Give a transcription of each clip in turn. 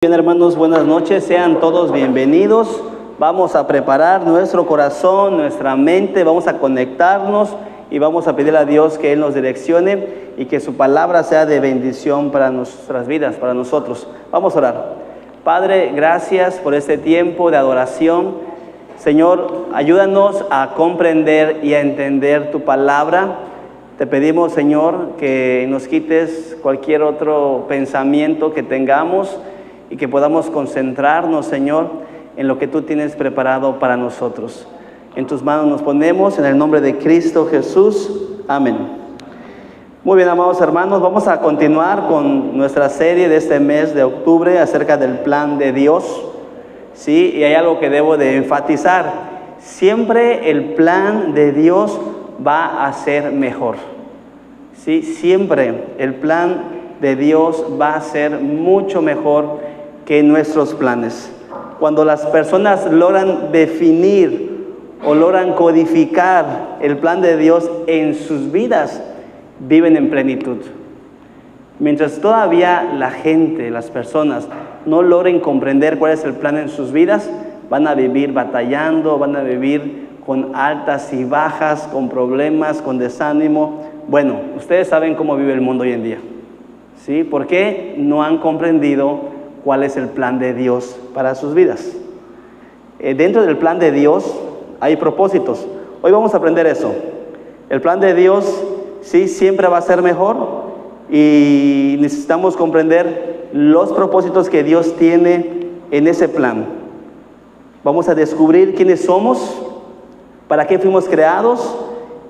Bien, hermanos, buenas noches, sean todos bienvenidos. Vamos a preparar nuestro corazón, nuestra mente, vamos a conectarnos y vamos a pedir a Dios que Él nos direccione y que su palabra sea de bendición para nuestras vidas, para nosotros. Vamos a orar. Padre, gracias por este tiempo de adoración. Señor, ayúdanos a comprender y a entender tu palabra. Te pedimos, Señor, que nos quites cualquier otro pensamiento que tengamos y que podamos concentrarnos, Señor, en lo que tú tienes preparado para nosotros. En tus manos nos ponemos, en el nombre de Cristo Jesús. Amén. Muy bien, amados hermanos, vamos a continuar con nuestra serie de este mes de octubre acerca del plan de Dios. Sí, y hay algo que debo de enfatizar. Siempre el plan de Dios va a ser mejor. Sí, siempre el plan de Dios va a ser mucho mejor que nuestros planes. Cuando las personas logran definir o logran codificar el plan de Dios en sus vidas, viven en plenitud. Mientras todavía la gente, las personas, no logren comprender cuál es el plan en sus vidas, van a vivir batallando, van a vivir con altas y bajas, con problemas, con desánimo. Bueno, ustedes saben cómo vive el mundo hoy en día, ¿sí? ¿Por qué no han comprendido cuál es el plan de Dios para sus vidas? Dentro del plan de Dios hay propósitos. Hoy vamos a aprender eso. El plan de Dios, sí, siempre va a ser mejor y necesitamos comprender los propósitos que Dios tiene en ese plan. Vamos a descubrir quiénes somos, para qué fuimos creados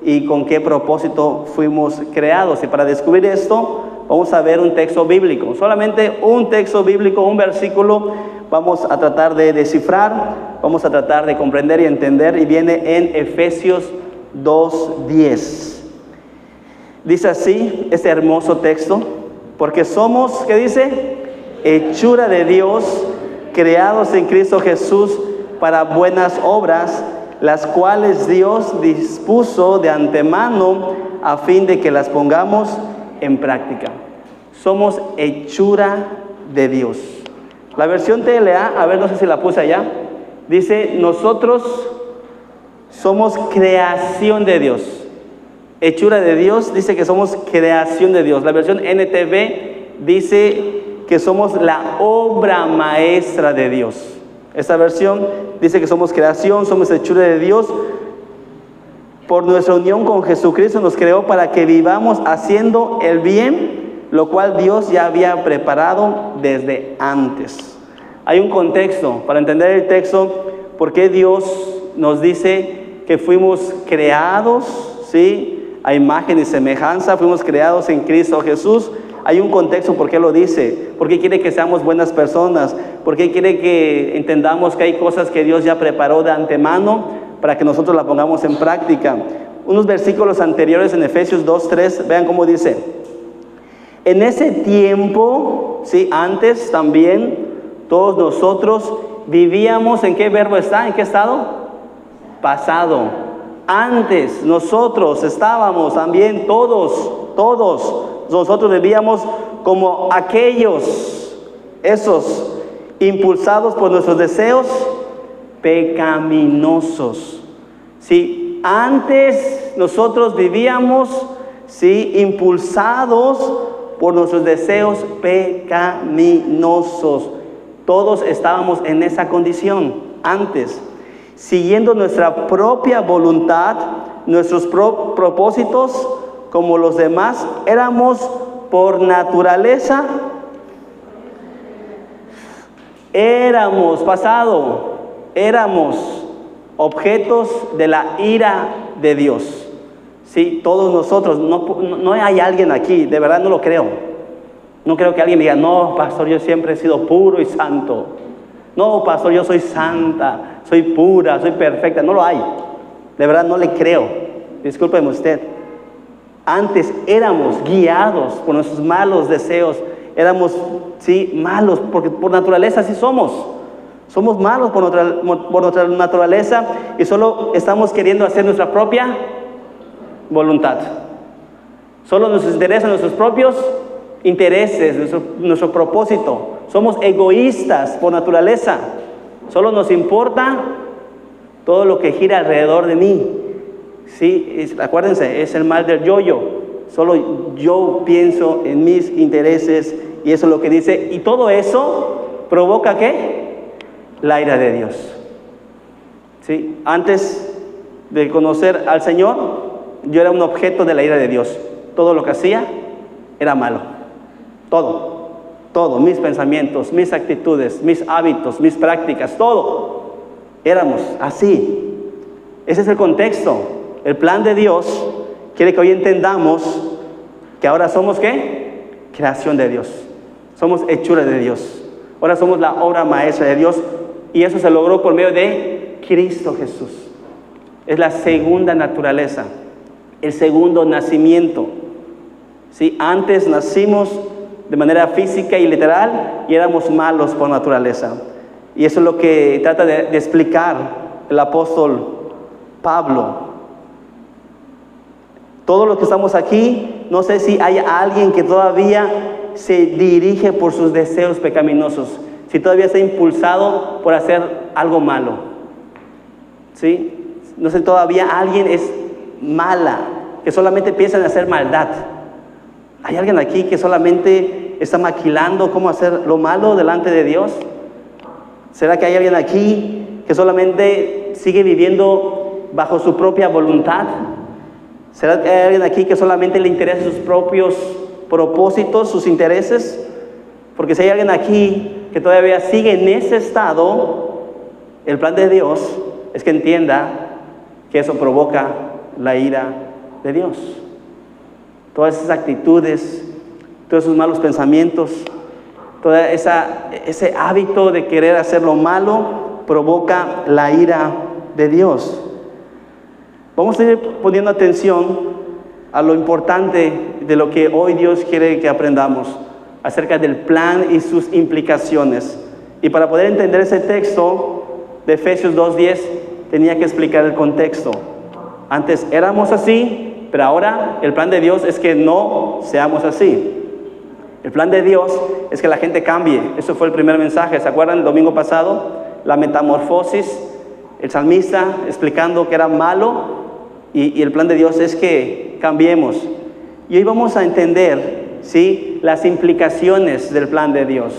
y con qué propósito fuimos creados. Y para descubrir esto, vamos a ver un texto bíblico, solamente un texto bíblico, un versículo. Vamos a tratar de descifrar, vamos a tratar de comprender y entender, y viene en Efesios 2:10. Dice así este hermoso texto: porque somos, ¿qué dice? Hechura de Dios, creados en Cristo Jesús para buenas obras, las cuales Dios dispuso de antemano a fin de que las pongamos en práctica. Somos hechura de Dios. La versión TLA, a ver, no sé si la puse allá, dice: nosotros somos creación de Dios. Hechura de Dios dice que somos creación de Dios. La versión NTV dice que somos la obra maestra de Dios. Esta versión dice que somos creación, somos hechura de Dios. Por nuestra unión con Jesucristo nos creó para que vivamos haciendo el bien, lo cual Dios ya había preparado desde antes. Hay un contexto para entender el texto, por qué Dios nos dice que fuimos creados, ¿sí?, a imagen y semejanza, fuimos creados en Cristo Jesús. Hay un contexto por qué lo dice, porque quiere que seamos buenas personas, porque quiere que entendamos que hay cosas que Dios ya preparó de antemano para que nosotros la pongamos en práctica. Unos versículos anteriores en Efesios 2:3, vean cómo dice: en ese tiempo, sí, antes también, todos nosotros vivíamos, ¿en qué verbo está? ¿En qué estado? Pasado. Antes nosotros estábamos también, todos nosotros vivíamos como aquellos, esos, impulsados por nuestros deseos pecaminosos. Sí, antes nosotros vivíamos, sí, impulsados por nuestros deseos pecaminosos. Todos estábamos en esa condición antes, siguiendo nuestra propia voluntad, nuestros propósitos, como los demás. Éramos por naturaleza, éramos objetos de la ira de Dios. Sí, todos nosotros. No hay alguien aquí, de verdad no lo creo. No creo que alguien diga: no, pastor, yo siempre he sido puro y santo. No, pastor, yo soy santa, soy pura, soy perfecta. No lo hay. De verdad no le creo. Discúlpeme usted. Antes éramos guiados por nuestros malos deseos. Éramos, sí, malos, porque por naturaleza así somos. Somos malos por nuestra naturaleza y solo estamos queriendo hacer nuestra propia voluntad. Solo nos interesan nuestros propios intereses, nuestro propósito. Somos egoístas por naturaleza. Solo nos importa todo lo que gira alrededor de mí. Sí, acuérdense, es el mal del yo-yo. Solo yo pienso en mis intereses y eso es lo que dice. Y todo eso provoca ¿qué? La ira de Dios. ¿Sí? Antes de conocer al Señor, yo era un objeto de la ira de Dios. Todo lo que hacía era malo. Todo, mis pensamientos, mis actitudes, mis hábitos, mis prácticas, todo. Éramos así. Ese es el contexto. El plan de Dios quiere que hoy entendamos que ahora somos ¿qué? Creación de Dios. Somos hechura de Dios. Ahora somos la obra maestra de Dios y eso se logró por medio de Cristo Jesús. Es la segunda naturaleza, el segundo nacimiento. ¿Sí? Antes nacimos de manera física y literal y éramos malos por naturaleza. Y eso es lo que trata de explicar el apóstol Pablo. Todos los que estamos aquí, no sé si hay alguien que todavía se dirige por sus deseos pecaminosos, si todavía está impulsado por hacer algo malo. ¿Sí? No sé, todavía alguien es mala, que solamente piensa en hacer maldad. ¿Hay alguien aquí que solamente está maquilando cómo hacer lo malo delante de Dios? ¿Será que hay alguien aquí que solamente sigue viviendo bajo su propia voluntad? ¿Será que hay alguien aquí que solamente le interesa sus propios propósitos, sus intereses? Porque si hay alguien aquí que todavía sigue en ese estado, el plan de Dios es que entienda que eso provoca la ira de Dios. Todas esas actitudes, todos esos malos pensamientos, todo ese hábito de querer hacer lo malo provoca la ira de Dios. Vamos a ir poniendo atención a lo importante de lo que hoy Dios quiere que aprendamos acerca del plan y sus implicaciones. Y para poder entender ese texto de Efesios 2:10 tenía que explicar el contexto. Antes éramos así, pero ahora el plan de Dios es que no seamos así. El plan de Dios es que la gente cambie. Eso fue el primer mensaje. ¿Se acuerdan el domingo pasado? La metamorfosis. El salmista explicando que era malo y el plan de Dios es que cambiemos. Y hoy vamos a entender, ¿sí?, las implicaciones del plan de Dios.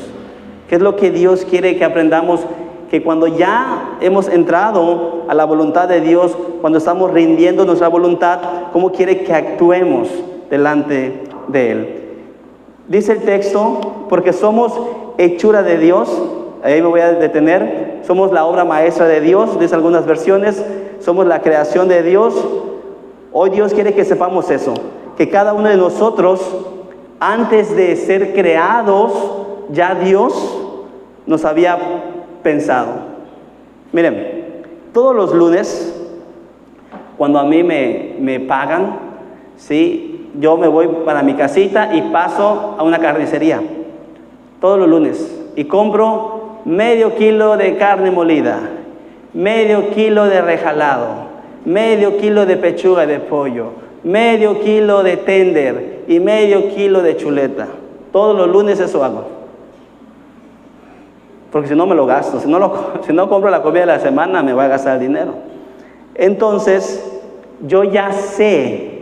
¿Qué es lo que Dios quiere que aprendamos? Que cuando ya hemos entrado a la voluntad de Dios, cuando estamos rindiendo nuestra voluntad, ¿cómo quiere que actuemos delante de Él? Dice el texto, porque somos hechura de Dios, ahí me voy a detener, somos la obra maestra de Dios, dice algunas versiones, somos la creación de Dios. Hoy Dios quiere que sepamos eso, que cada uno de nosotros, antes de ser creados, ya Dios nos había pensado. Miren, todos los lunes, cuando a mí me pagan, ¿sí?, yo me voy para mi casita y paso a una carnicería todos los lunes y compro medio kilo de carne molida, medio kilo de rejalado, medio kilo de pechuga de pollo, medio kilo de tender y medio kilo de chuleta. Todos los lunes eso hago, porque si no me lo gasto. Si no compro la comida de la semana, me voy a gastar el dinero. Entonces yo ya sé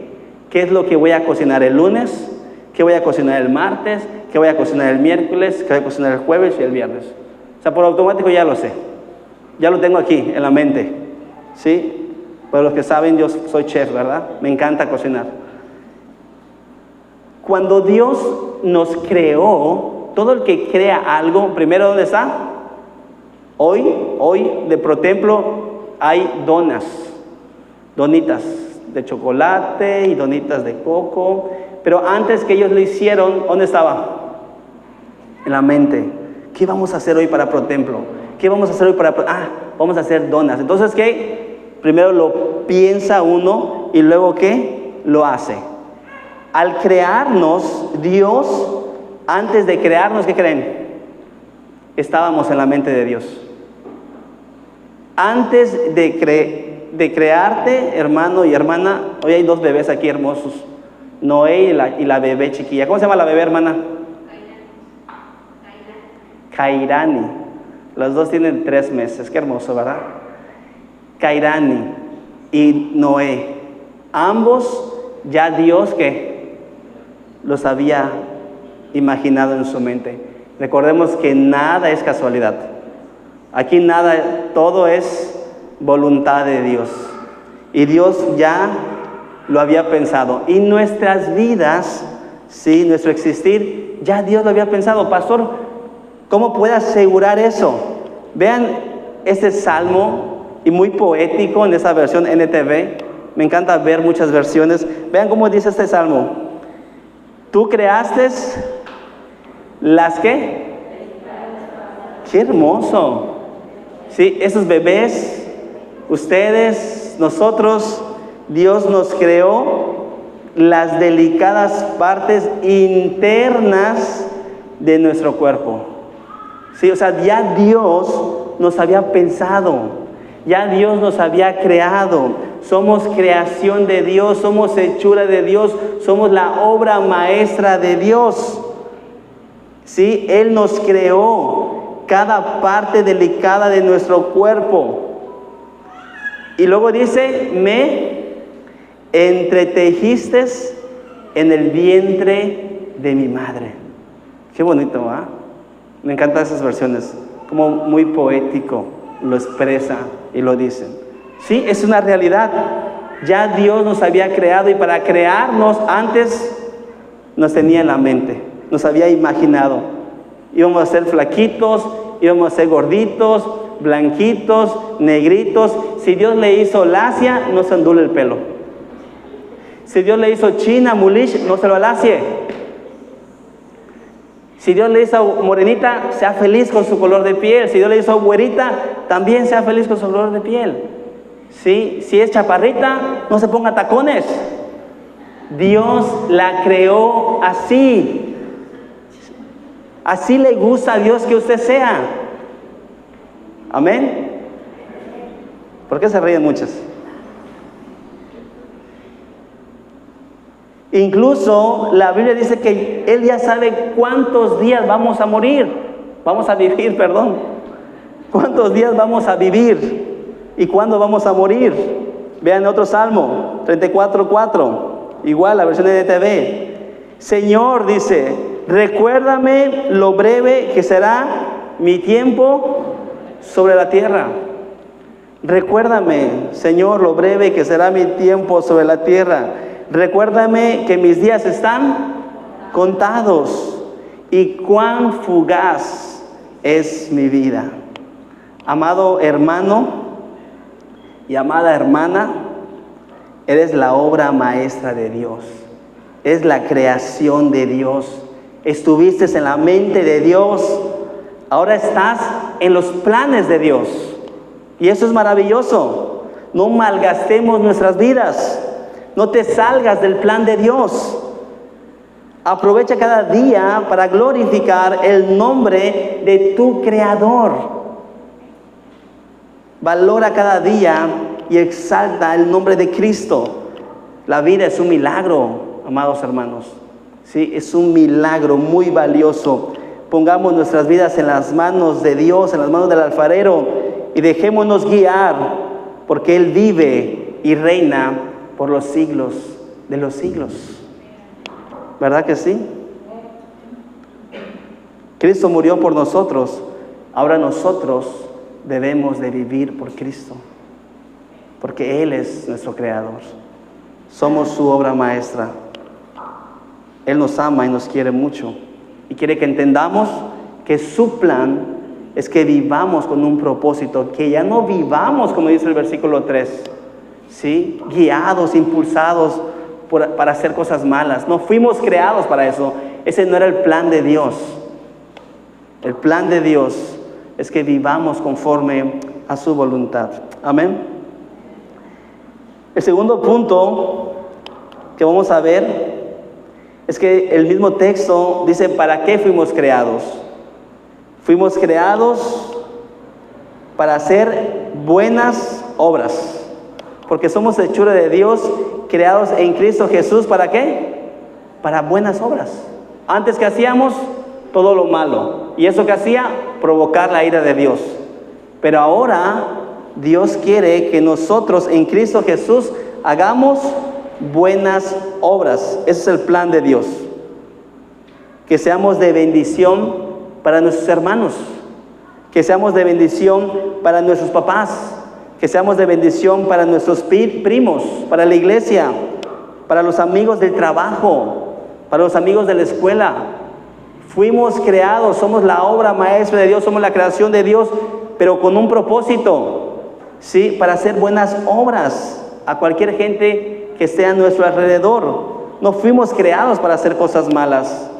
qué es lo que voy a cocinar el lunes, qué voy a cocinar el martes, qué voy a cocinar el miércoles, qué voy a cocinar el jueves y el viernes. O sea, por automático ya lo sé. Ya lo tengo aquí en la mente. ¿Sí? Para los que saben, yo soy chef, ¿verdad? Me encanta cocinar. Cuando Dios nos creó, todo el que crea algo, primero, ¿dónde está? Hoy de ProTemplo hay donitas de chocolate y donitas de coco, pero antes que ellos lo hicieron, ¿dónde estaba? En la mente. ¿Qué vamos a hacer hoy para ProTemplo? ¿Qué vamos a hacer hoy para vamos a hacer donas? Entonces, ¿qué? Primero lo piensa uno y luego, ¿qué? Lo hace. Al crearnos, Dios, antes de crearnos, ¿qué creen? Estábamos en la mente de Dios. Antes de crearte, hermano y hermana, hoy hay dos bebés aquí hermosos, Noé y la bebé chiquilla. ¿Cómo se llama la bebé, hermana? Cairani. Los dos tienen 3 meses, qué hermoso, ¿verdad? Cairani y Noé. Ambos ya Dios que los había imaginado en su mente. Recordemos que nada es casualidad. Aquí nada, todo es voluntad de Dios. Y Dios ya lo había pensado. Y nuestras vidas, sí, nuestro existir, ya Dios lo había pensado. Pastor, ¿cómo puede asegurar eso? Vean este salmo, y muy poético en esa versión NTV. Me encanta ver muchas versiones. Vean cómo dice este salmo. Tú creaste las ¿qué? Qué hermoso. Sí, esos bebés, ustedes, nosotros, Dios nos creó las delicadas partes internas de nuestro cuerpo. Sí, o sea, ya Dios nos había pensado, ya Dios nos había creado. Somos creación de Dios, somos hechura de Dios, somos la obra maestra de Dios. Sí, Él nos creó cada parte delicada de nuestro cuerpo. Y luego dice, me entretejiste en el vientre de mi madre. Qué bonito, ¿ah? Me encantan esas versiones, como muy poético, lo expresa y lo dice. Sí, es una realidad. Ya Dios nos había creado, y para crearnos antes nos tenía en la mente, nos había imaginado. Íbamos a ser flaquitos, íbamos a ser gorditos, blanquitos, negritos. Si Dios le hizo lacia, no se ondule el pelo. Si Dios le hizo china, mulish, no se lo alacie. Si Dios le hizo morenita, sea feliz con su color de piel. Si Dios le hizo güerita, también sea feliz con su color de piel. ¿Sí? Si es chaparrita, no se ponga tacones. Dios la creó así. Así le gusta a Dios que usted sea. Amén. ¿Por qué se ríen muchos? Incluso la Biblia dice que Él ya sabe cuántos días vamos a vivir, perdón. ¿Cuántos días vamos a vivir? ¿Y cuándo vamos a morir? Vean otro salmo, 34:4, igual la versión de NTV. Señor, dice, recuérdame lo breve que será mi tiempo sobre la tierra. Recuérdame, Señor, lo breve que será mi tiempo sobre la tierra. Recuérdame que mis días están contados y cuán fugaz es mi vida. Amado hermano y amada hermana, eres la obra maestra de Dios. Es la creación de Dios. Estuviste en la mente de Dios. Ahora estás en los planes de Dios. Y eso es maravilloso. No malgastemos nuestras vidas. No te salgas del plan de Dios. Aprovecha cada día para glorificar el nombre de tu Creador. Valora cada día y exalta el nombre de Cristo. La vida es un milagro, amados hermanos. Sí, es un milagro muy valioso. Pongamos nuestras vidas en las manos de Dios, en las manos del alfarero, y dejémonos guiar, porque Él vive y reina por los siglos de los siglos. ¿Verdad que sí? Cristo murió por nosotros. Ahora nosotros debemos de vivir por Cristo, porque Él es nuestro Creador. Somos su obra maestra. Él nos ama y nos quiere mucho, y quiere que entendamos que su plan es que vivamos con un propósito, que ya no vivamos, como dice el versículo 3, ¿sí? Guiados, impulsados para hacer cosas malas. No fuimos creados para eso. Ese no era el plan de Dios. El plan de Dios es que vivamos conforme a su voluntad. Amén. El segundo punto que vamos a ver es que el mismo texto dice, ¿para qué fuimos creados? Fuimos creados para hacer buenas obras, porque somos hechura de Dios, creados en Cristo Jesús. ¿Para qué? Para buenas obras. Antes que hacíamos todo lo malo, y eso que hacía, provocar la ira de Dios. Pero ahora Dios quiere que nosotros en Cristo Jesús hagamos buenas obras. Ese es el plan de Dios. Que seamos de bendición para nuestros hermanos, que seamos de bendición para nuestros papás, que seamos de bendición para nuestros primos, para la iglesia, para los amigos del trabajo, para los amigos de la escuela. Fuimos creados, somos la obra maestra de Dios, somos la creación de Dios, pero con un propósito, ¿sí? Para hacer buenas obras a cualquier gente que esté a nuestro alrededor. No fuimos creados para hacer cosas malas.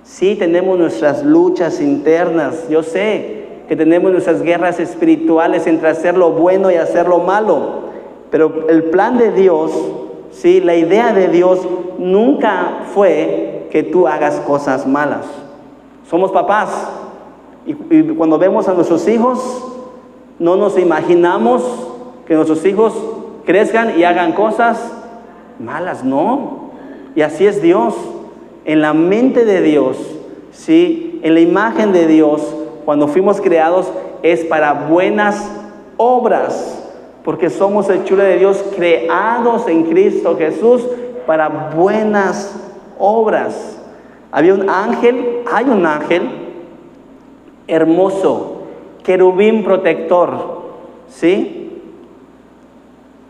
Sí, tenemos nuestras luchas internas. Yo sé que tenemos nuestras guerras espirituales entre hacer lo bueno y hacer lo malo. Pero el plan de Dios, sí, la idea de Dios nunca fue que tú hagas cosas malas. Somos papás. Y cuando vemos a nuestros hijos, no nos imaginamos que nuestros hijos crezcan y hagan cosas malas, no. Y así es Dios. En la mente de Dios, ¿sí? En la imagen de Dios, cuando fuimos creados, es para buenas obras, porque somos hechura de Dios, creados en Cristo Jesús para buenas obras. Hay un ángel hermoso, querubín protector, ¿sí?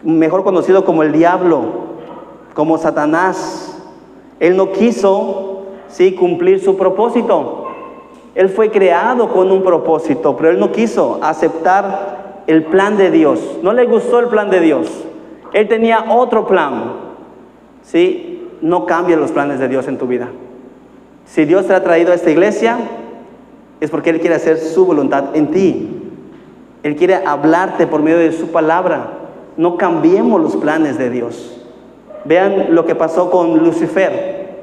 Mejor conocido como el diablo, como Satanás. Él no quiso, ¿sí?, cumplir su propósito. Él fue creado con un propósito, pero él no quiso aceptar el plan de Dios. No le gustó el plan de Dios. Él tenía otro plan. ¿Sí? No cambies los planes de Dios en tu vida. Si Dios te ha traído a esta iglesia, es porque Él quiere hacer su voluntad en ti. Él quiere hablarte por medio de su palabra. No cambiemos los planes de Dios. Vean lo que pasó con Lucifer.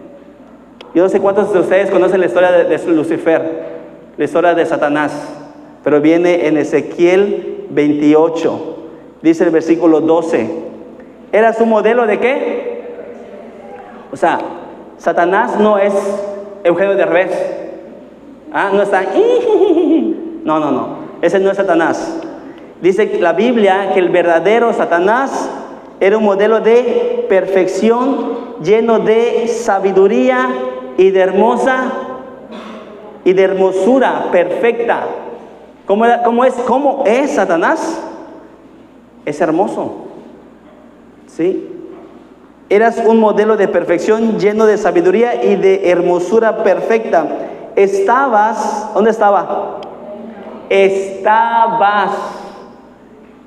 Yo no sé cuántos de ustedes conocen la historia de Lucifer, la historia de Satanás, pero viene en Ezequiel 28. Dice el versículo 12. ¿Era su modelo de qué? O sea, Satanás no es Eugenio Derbez. No está. No. Ese no es Satanás. Dice la Biblia que el verdadero Satanás era un modelo de perfección, lleno de sabiduría y de hermosura perfecta. ¿Cómo es Satanás? Es hermoso. ¿Sí? Eras un modelo de perfección, lleno de sabiduría y de hermosura perfecta. ¿Dónde estaba? Estabas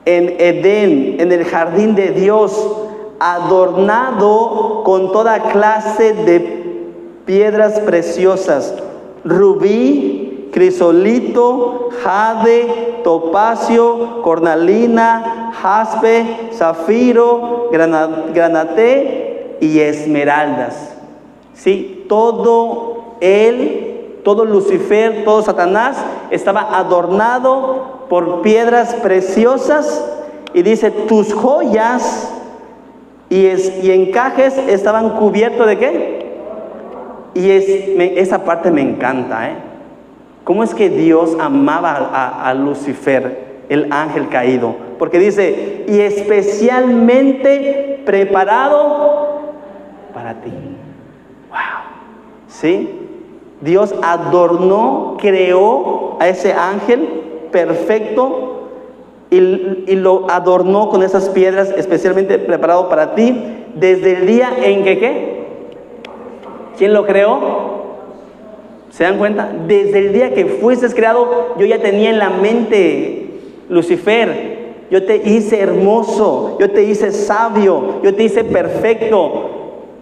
en Edén, en el jardín de Dios, adornado con toda clase de piedras preciosas: rubí, crisolito, jade, topacio, cornalina, jaspe, zafiro, granate y esmeraldas. Sí, todo Lucifer, todo Satanás estaba adornado por piedras preciosas, y dice: tus joyas y encajes estaban cubiertos ¿de qué? Y esa parte me encanta, ¿Cómo es que Dios amaba a Lucifer, el ángel caído? Porque dice: y especialmente preparado para ti. Wow. ¿Sí? Dios adornó, creó a ese ángel perfecto y lo adornó con esas piedras especialmente preparado para ti, desde el día en que ¿qué? ¿Quién lo creó? ¿Se dan cuenta? Desde el día que fuiste creado, yo ya tenía en la mente, Lucifer, yo te hice hermoso, yo te hice sabio, yo te hice perfecto,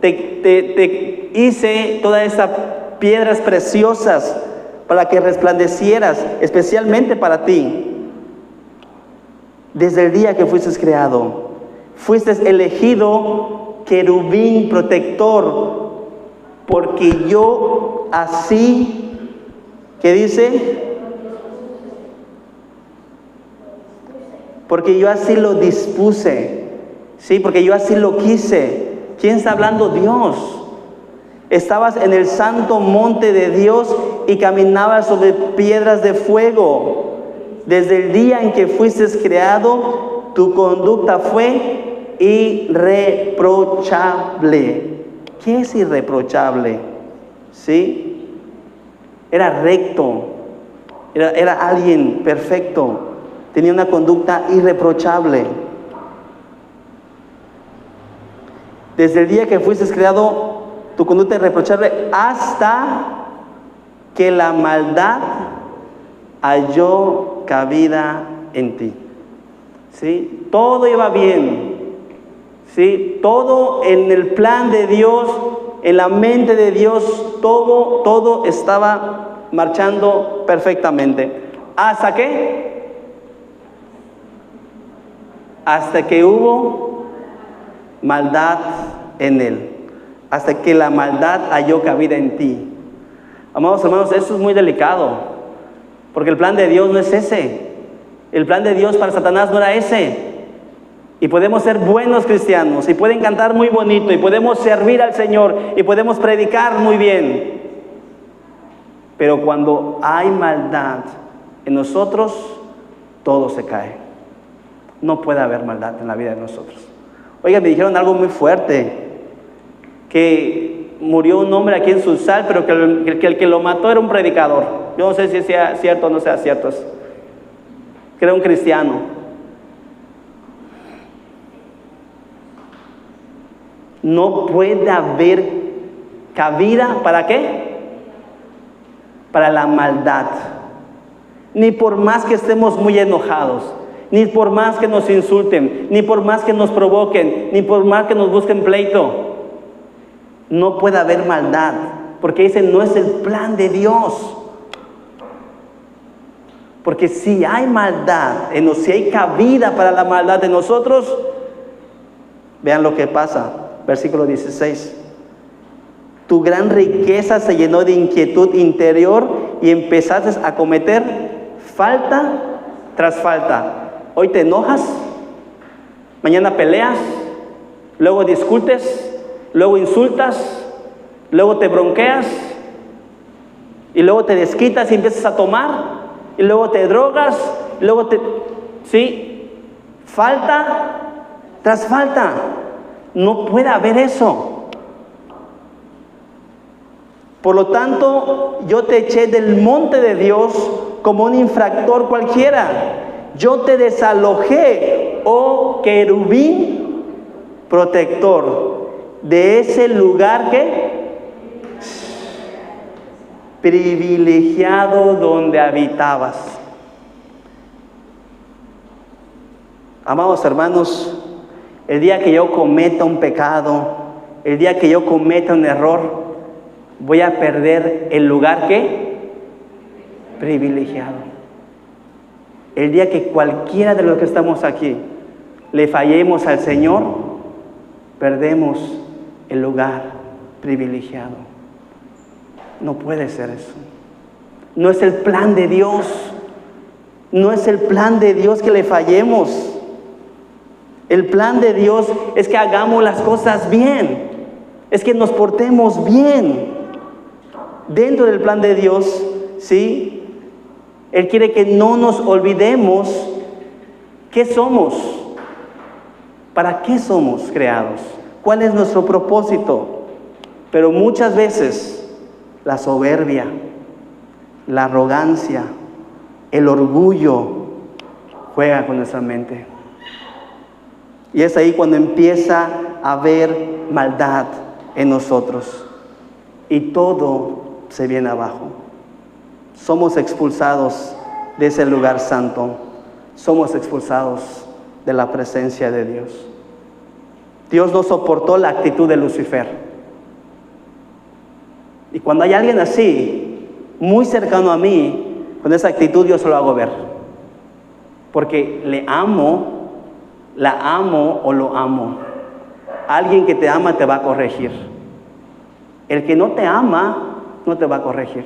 te hice todas esas piedras preciosas para que resplandecieras, especialmente para ti. Desde el día que fuiste creado, fuiste elegido querubín protector, porque yo así, ¿qué dice? Porque yo así lo dispuse, ¿sí? Porque yo así lo quise. ¿Quién está hablando? Dios. Estabas en el santo monte de Dios y caminabas sobre piedras de fuego. Desde el día en que fuiste creado, tu conducta fue irreprochable. ¿Qué es irreprochable? ¿Sí? Era recto, era alguien perfecto, tenía una conducta irreprochable. Desde el día que fuiste creado, tu conducta irreprochable, hasta que la maldad halló cabida en ti. ¿Sí? Todo iba bien. ¿Sí? Todo en el plan de Dios, en la mente de Dios, todo estaba marchando perfectamente. ¿Hasta qué? Hasta que hubo maldad en él. Hasta que la maldad halló cabida en ti. Amados hermanos, esto es muy delicado. Porque el plan de Dios no es ese. El plan de Dios para Satanás no era ese. Y podemos ser buenos cristianos, y pueden cantar muy bonito, y podemos servir al Señor, y podemos predicar muy bien. Pero cuando hay maldad en nosotros, todo se cae. No puede haber maldad en la vida de nosotros. Oiga, me dijeron algo muy fuerte, que murió un hombre aquí en Sursal, pero que el que lo mató era un predicador. Yo no sé si sea cierto o no sea cierto. Que era un cristiano. No puede haber cabida, ¿para qué? Para la maldad. Ni por más que estemos muy enojados, ni por más que nos insulten, ni por más que nos provoquen, ni por más que nos busquen pleito. No puede haber maldad, porque ese no es el plan de Dios. Porque si hay maldad, si hay cabida para la maldad de nosotros, vean lo que pasa. Versículo 16. Tu gran riqueza se llenó de inquietud interior y empezaste a cometer falta tras falta. Hoy te enojas, mañana peleas, luego discutes, luego insultas, luego te bronqueas, y luego te desquitas y empiezas a tomar, y luego te drogas, y luego ¿sí? Falta tras falta. No puede haber eso. Por lo tanto, yo te eché del monte de Dios como un infractor cualquiera. Yo te desalojé, oh querubín protector, de ese lugar privilegiado donde habitabas. Amados hermanos, el día que yo cometa un pecado, el día que yo cometa un error, voy a perder el lugar privilegiado. El día que cualquiera de los que estamos aquí le fallemos al Señor, perdemos el lugar privilegiado. No puede ser eso. No es el plan de Dios. No es el plan de Dios que le fallemos. El plan de Dios es que hagamos las cosas bien, es que nos portemos bien. Dentro del plan de Dios, ¿sí? Él quiere que no nos olvidemos qué somos, para qué somos creados, cuál es nuestro propósito. Pero muchas veces la soberbia, la arrogancia, el orgullo juega con nuestra mente. Y es ahí cuando empieza a haber maldad en nosotros. Y todo se viene abajo. Somos expulsados de ese lugar santo. Somos expulsados de la presencia de Dios. Dios no soportó la actitud de Lucifer. Y cuando hay alguien así, muy cercano a mí, con esa actitud yo se lo hago ver. Porque le amo, la amo o lo amo. Alguien que te ama te va a corregir. El que no te ama no te va a corregir.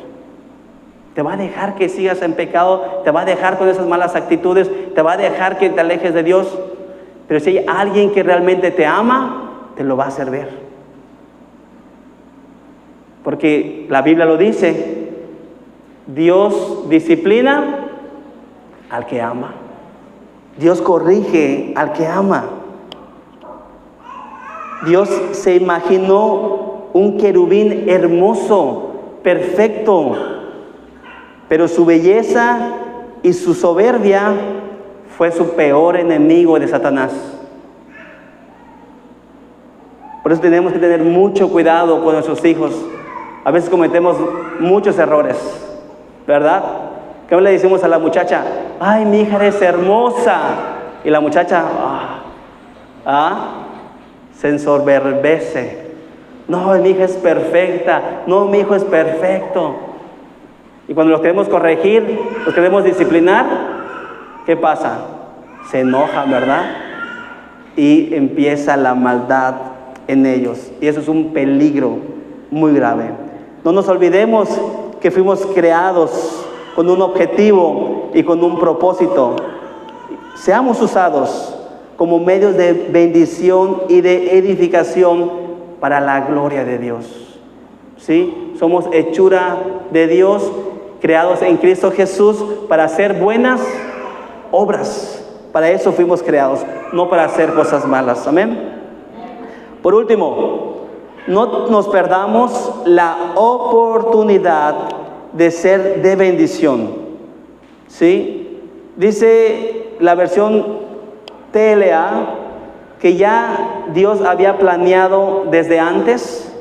Te va a dejar que sigas en pecado, te va a dejar con esas malas actitudes, te va a dejar que te alejes de Dios. Pero si hay alguien que realmente te ama, te lo va a hacer ver. Porque la Biblia lo dice, Dios disciplina al que ama. Dios corrige al que ama. Dios se imaginó un querubín hermoso, perfecto, pero su belleza y su soberbia fue su peor enemigo de Satanás. Por eso tenemos que tener mucho cuidado con nuestros hijos. A veces cometemos muchos errores, ¿verdad? ¿Qué le decimos a la muchacha? Ay, mi hija es hermosa. Y la muchacha, se ensoberbece. No, mi hija es perfecta. No, mi hijo es perfecto. Y cuando los queremos corregir, los queremos disciplinar, ¿qué pasa? Se enojan, ¿verdad? Y empieza la maldad en ellos. Y eso es un peligro muy grave. No nos olvidemos que fuimos creados con un objetivo y con un propósito. Seamos usados como medios de bendición y de edificación para la gloria de Dios. ¿Sí? Somos hechura de Dios, creados en Cristo Jesús para hacer buenas obras. Para eso fuimos creados, no para hacer cosas malas. Amén. Por último, no nos perdamos la oportunidad de ser de bendición. ¿Sí? Dice la versión TLA que ya Dios había planeado desde antes,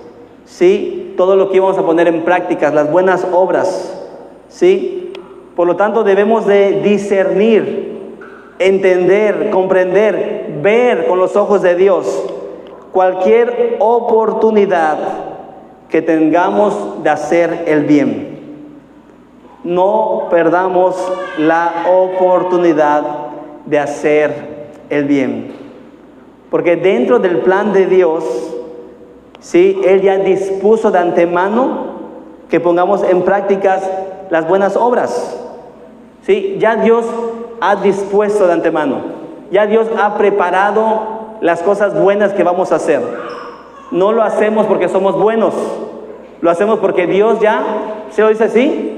¿sí? Todo lo que íbamos a poner en práctica, las buenas obras, ¿sí? Por lo tanto, debemos de discernir, entender, comprender, ver con los ojos de Dios cualquier oportunidad que tengamos de hacer el bien. No perdamos la oportunidad de hacer el bien, porque dentro del plan de Dios, ¿sí? Él ya dispuso de antemano que pongamos en prácticas las buenas obras. ¿Sí? Ya Dios ha dispuesto de antemano, ya Dios ha preparado las cosas buenas que vamos a hacer. No lo hacemos porque somos buenos, lo hacemos porque Dios ya, ¿se lo dice así?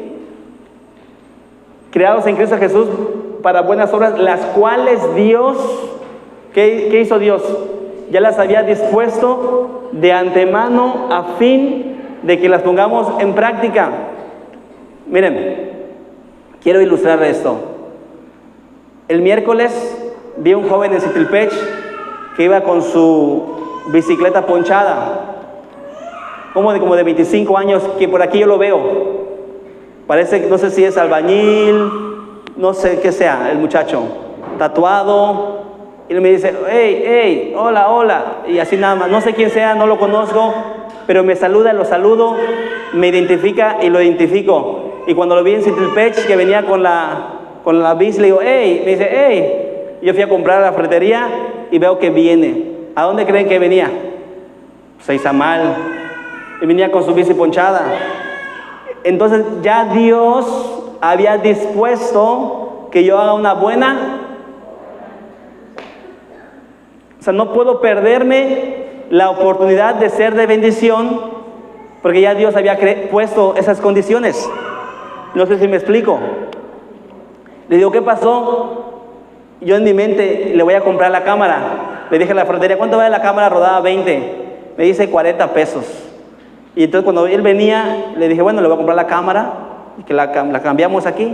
Creados en Cristo Jesús para buenas obras, las cuales Dios, ¿qué hizo Dios? Ya las había dispuesto de antemano a fin de que las pongamos en práctica. Miren, quiero ilustrar esto. El miércoles vi a un joven en Citilpech que iba con su bicicleta ponchada, como de 25 años, que por aquí yo lo veo. Parece, no sé si es albañil, no sé qué sea, el muchacho, tatuado. Y él me dice, hey, hola, y así nada más. No sé quién sea, no lo conozco, pero me saluda, lo saludo, me identifica y lo identifico. Y cuando lo vi en Citilpech, que venía con la bici, le digo, me dice, hey. Y yo fui a comprar a la ferretería y veo que viene. ¿A dónde creen que venía? Pues a Izamal. Y venía con su bici ponchada. Entonces ya Dios había dispuesto que yo haga una buena. O sea, no puedo perderme la oportunidad de ser de bendición porque ya Dios había puesto esas condiciones. No sé si me explico. Le digo, ¿qué pasó? Yo en mi mente le voy a comprar la cámara. Le dije a la ferretería, ¿cuánto vale la cámara rodada? 20. Me dice 40 pesos. Y entonces cuando él venía, le dije, bueno, le voy a comprar la cámara, que la cambiamos aquí.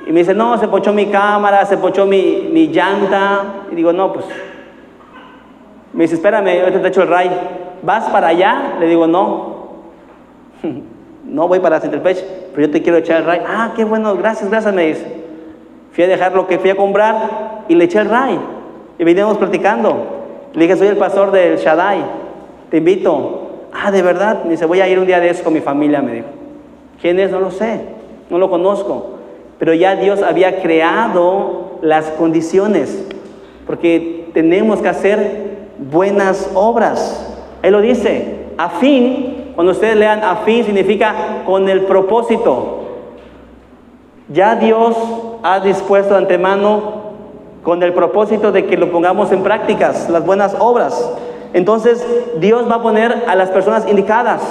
Y me dice, no, se ponchó mi cámara, se ponchó mi llanta. Y digo, no, pues. Me dice, espérame, ahorita te echo el ray. ¿Vas para allá? Le digo, no. No voy para Citilpech, pero yo te quiero echar el ray. Ah, qué bueno, gracias, me dice. Fui a dejar lo que fui a comprar y le eché el ray. Y veníamos platicando. Le dije, soy el pastor del Shaddai, te invito. Ah, ¿de verdad? Me dice, voy a ir un día de eso con mi familia, me dijo. ¿Quién es? No lo sé, no lo conozco. Pero ya Dios había creado las condiciones, porque tenemos que hacer buenas obras. Él lo dice, a fin, cuando ustedes lean a fin, significa con el propósito. Ya Dios ha dispuesto de antemano con el propósito de que lo pongamos en prácticas, las buenas obras. Entonces Dios va a poner a las personas indicadas.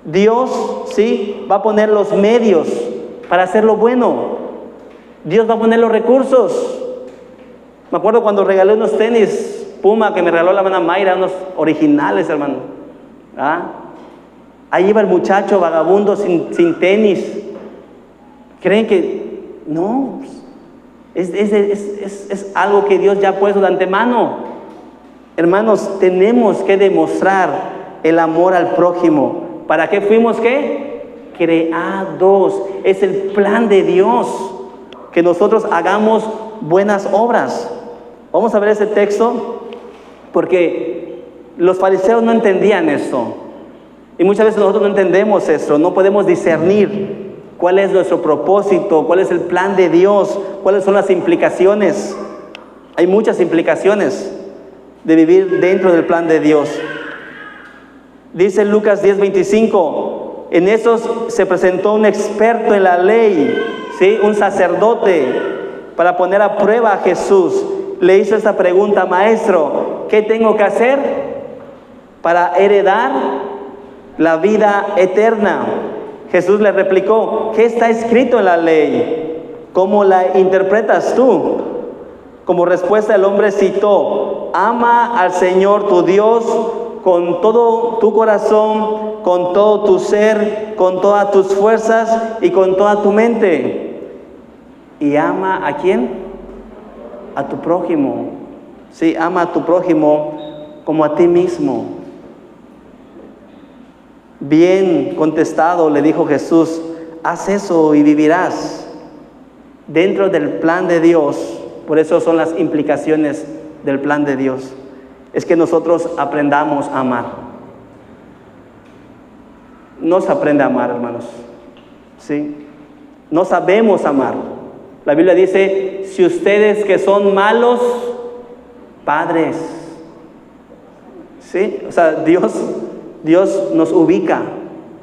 Dios, sí, va a poner los medios para hacer lo bueno. Dios va a poner los recursos. Me acuerdo cuando regalé unos tenis Puma que me regaló la hermana Mayra, unos originales, hermano. Ahí iba el muchacho vagabundo sin tenis. ¿Creen que no? Es algo que Dios ya ha puesto de antemano. Hermanos, tenemos que demostrar el amor al prójimo. ¿Para qué fuimos qué? Creados. Es el plan de Dios que nosotros hagamos buenas obras. Vamos a ver ese texto porque los fariseos no entendían esto. Y muchas veces nosotros no entendemos esto, no podemos discernir cuál es nuestro propósito, cuál es el plan de Dios, cuáles son las implicaciones. Hay muchas implicaciones de vivir dentro del plan de Dios. Dice Lucas 10:25, en esos se presentó un experto en la ley, ¿sí? Un sacerdote, para poner a prueba a Jesús. Le hizo esta pregunta: Maestro, ¿qué tengo que hacer para heredar la vida eterna? Jesús le replicó: ¿qué está escrito en la ley? ¿Cómo la interpretas tú? Como respuesta el hombre citó: ama al Señor tu Dios con todo tu corazón, con todo tu ser, con todas tus fuerzas y con toda tu mente. ¿Y ama a quién? A tu prójimo. Sí, ama a tu prójimo como a ti mismo. Bien contestado, le dijo Jesús, haz eso y vivirás. Dentro del plan de Dios, por eso son las implicaciones del plan de Dios, es que nosotros aprendamos a amar. No se aprende a amar, hermanos, ¿sí? No sabemos amar. La Biblia dice, si ustedes que son malos padres, ¿sí? O sea, Dios nos ubica,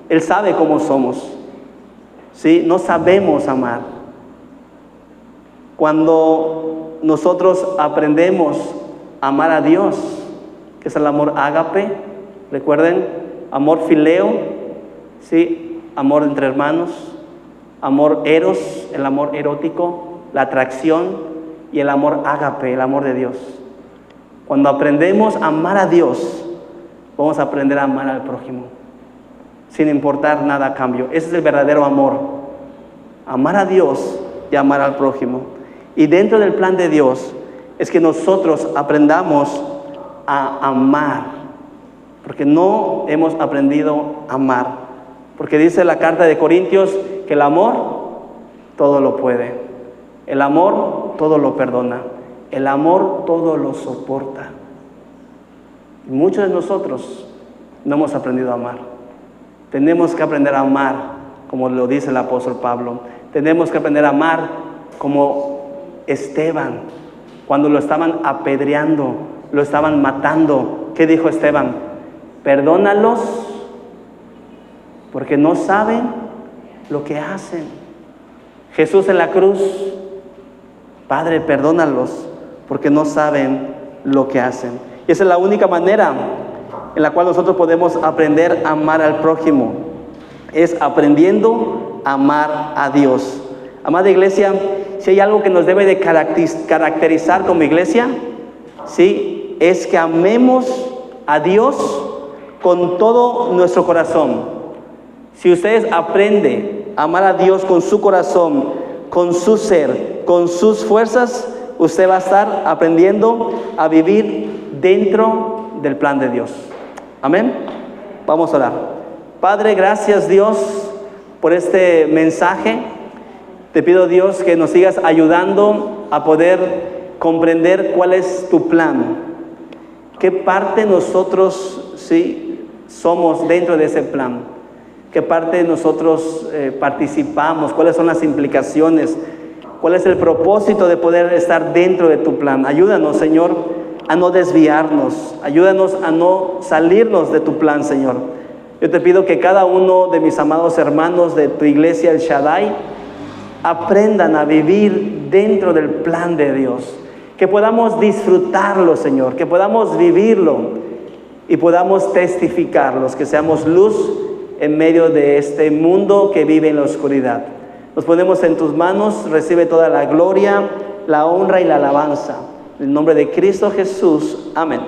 Él sabe cómo somos, ¿sí? No sabemos amar. Cuando nosotros aprendemos a amar a Dios, que es el amor ágape, recuerden, amor fileo, ¿sí? Amor entre hermanos, amor eros, el amor erótico, la atracción, y el amor ágape, el amor de Dios. Cuando aprendemos a amar a Dios, vamos a aprender a amar al prójimo, sin importar nada a cambio. Ese es el verdadero amor, amar a Dios y amar al prójimo. Y dentro del plan de Dios es que nosotros aprendamos a amar, porque no hemos aprendido a amar, porque dice la carta de Corintios que el amor todo lo puede, el amor todo lo perdona, el amor todo lo soporta. Y muchos de nosotros no hemos aprendido a amar. Tenemos que aprender a amar, como lo dice el apóstol Pablo. Tenemos que aprender a amar como Esteban, cuando lo estaban apedreando, lo estaban matando. ¿Qué dijo Esteban? Perdónalos porque no saben lo que hacen. Jesús en la cruz, Padre, perdónalos porque no saben lo que hacen. Y esa es la única manera en la cual nosotros podemos aprender a amar al prójimo, es aprendiendo a amar a Dios. Amada iglesia, si hay algo que nos debe de caracterizar como iglesia, ¿sí? Es que amemos a Dios con todo nuestro corazón. Si ustedes aprenden a amar a Dios con su corazón, con su ser, con sus fuerzas, usted va a estar aprendiendo a vivir dentro del plan de Dios. Amén. Vamos a orar. Padre, gracias Dios por este mensaje. Te pido, Dios, que nos sigas ayudando a poder comprender cuál es tu plan, qué parte nosotros sí somos dentro de ese plan, qué parte nosotros participamos, cuáles son las implicaciones, cuál es el propósito de poder estar dentro de tu plan. Ayúdanos, Señor, a no desviarnos, ayúdanos a no salirnos de tu plan, Señor. Yo te pido que cada uno de mis amados hermanos de tu iglesia, el Shaddai, aprendan a vivir dentro del plan de Dios, que podamos disfrutarlo, Señor, que podamos vivirlo y podamos testificarlos, que seamos luz en medio de este mundo que vive en la oscuridad. Nos ponemos en tus manos, recibe toda la gloria, la honra y la alabanza. En el nombre de Cristo Jesús, amén.